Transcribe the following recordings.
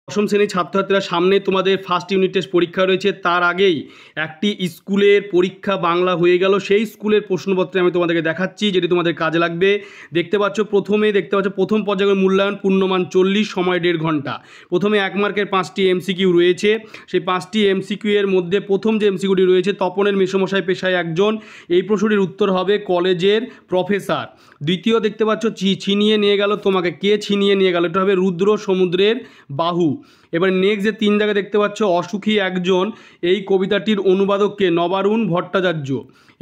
দশম শ্রেণীর ছাত্রছাত্রীরা সামনে তোমাদের ফার্স্ট ইউনিট টেস্ট পরীক্ষা রয়েছে। তার আগেই একটি স্কুলের পরীক্ষা বাংলা হয়ে গেল। সেই স্কুলের প্রশ্নপত্রে আমি তোমাদেরকে দেখাচ্ছি, যেটি তোমাদের কাজে লাগবে। দেখতে পাচ্ছ প্রথম পর্যায়ের মূল্যায়ন, পূর্ণমান 40, সময় 1.5 ঘন্টা। প্রথমে 1 মার্কের 5টি এমসিকিউ রয়েছে। সেই 5টি এমসিকিউ এর মধ্যে প্রথম যে এমসিকিউটি রয়েছে, তপনের মেসোমশাই পেশায় একজন। এই প্রশ্নটির উত্তর হবে কলেজের প্রফেসর। দ্বিতীয় দেখতে পাচ্ছ ছিনিয়ে নিয়ে গেল তোমাকে, কে ছিনিয়ে নিয়ে গেল? এটা হবে রুদ্র সমুদ্রের বাহু। এবার নেক্সট যে 3 জায়গায় দেখতে পাচ্ছ অসুখী একজন, এই কবিতাটির অনুবাদককে নবারুণ ভট্টাচার্য।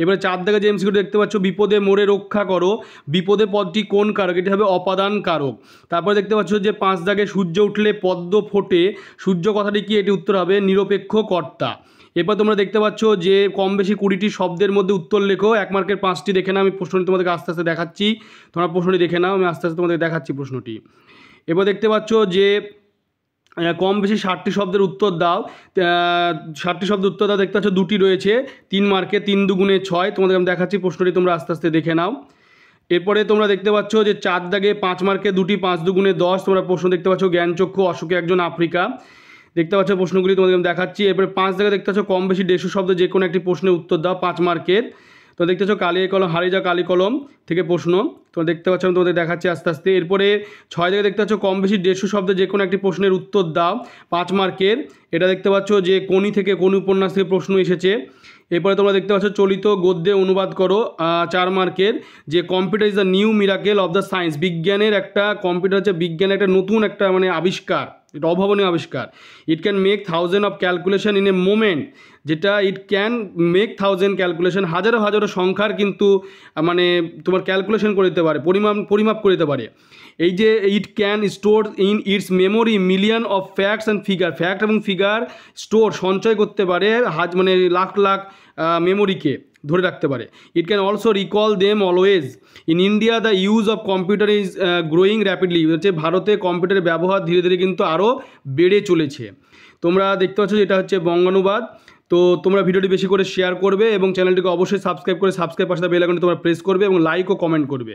এবার 4 জায়গায় যে এমসিকিউ দেখতে পাচ্ছ, বিপদে মোরে রক্ষা করো, বিপদে পদটি কোন কারক? এটি হবে অপাদান কারক। তারপরে দেখতে পাচ্ছ যে 5 জায়গায় সূর্য উঠলে পদ্ম ফোটে, সূর্য কথাটি কি? এটি উত্তর হবে নিরপেক্ষ কর্তা। এরপর তোমরা দেখতে পাচ্ছ যে কম বেশি 20টি শব্দের মধ্যে উত্তর লেখো। 1 মার্কের 5টি দেখে নাও। আমি প্রশ্নটি তোমাদেরকে আস্তে আস্তে দেখাচ্ছি, তোমরা প্রশ্নটি দেখে নাও। আমি আস্তে আস্তে তোমাদের দেখাচ্ছি প্রশ্নটি। এবার দেখতে পাচ্ছ যে কম বেশি 60টি শব্দের উত্তর দাও। 60টি শব্দের উত্তর দাও। দেখতে পাচ্ছ 2টি রয়েছে 3 মার্কে, 3 দুগুণে 6। তোমাদের আমি দেখাচ্ছি প্রশ্নটি, তোমরা আস্তে আস্তে দেখে নাও। এরপরে তোমরা দেখতে পাচ্ছ যে 4 দাগে 5 মার্কে 2টি, 5 দুগুণে 10। তোমরা প্রশ্ন দেখতে পাচ্ছ জ্ঞানচক্ষু, অশোকে একজন, আফ্রিকা। দেখতে পাচ্ছ প্রশ্নগুলি তোমাদের আমি দেখাচ্ছি। এরপরে 5 জায়গায় দেখতে পাচ্ছ কম বেশি 150 শব্দ যে কোনো একটি প্রশ্নের উত্তর দাও, 5 মার্কের। তো দেখতে পাচ্ছ কালি কলম, হারিয়ে যা কালি কলম থেকে প্রশ্ন। তোমরা দেখতে পাচ্ছ, আমি তোমাদের দেখাচ্ছি আস্তে আস্তে। এরপরে 6 জায়গায় দেখতে পাচ্ছ কম বেশি 150 শব্দে যে কোনো একটি প্রশ্নের উত্তর দাও, 5 মার্কের। এটা দেখতে পাচ্ছ যে কোনি থেকে, কোন উপন্যাস থেকে প্রশ্ন এসেছে। এরপরে তোমরা দেখতে পাচ্ছ চলিত গদ্যে অনুবাদ করো, 4 মার্কের। যে computer is the new miracle of the science, বিজ্ঞানের একটা, কম্পিউটার হচ্ছে বিজ্ঞানের একটা নতুন একটা মানে আবিষ্কার, এটা অভাবনীয় আবিষ্কার। It can make 1000 of calculation in a moment, যেটা ইট ক্যান মেক 1000 ক্যালকুলেশন, হাজারো হাজারো সংখ্যার কিন্তু মানে তোমার ক্যালকুলেশন করে দিতে পারে, পরিমাপ করে দিতে পারে। এই যে it can store in it's memory million of facts and figure, fact এবং ফিগার স্টোর, সঞ্চয় করতে পারে মানে লাখ লাখ মেমোরিকে ধরে রাখতে পারে। It can also recall them always. In India the use of computer is growing rapidly, হচ্ছে ভারতে কম্পিউটারের ব্যবহার ধীরে ধীরে কিন্তু আরও বেড়ে চলেছে। তোমরা দেখতে পাচ্ছ এটা হচ্ছে বঙ্গানুবাদ। তো তোমরা ভিডিওটি বেশি করে শেয়ার করবে এবং চ্যানেলটিকে অবশ্যই সাবস্ক্রাইব করে পাশে বেল আইকনটি তোমরা প্রেস করবে এবং লাইক ও কমেন্ট করবে।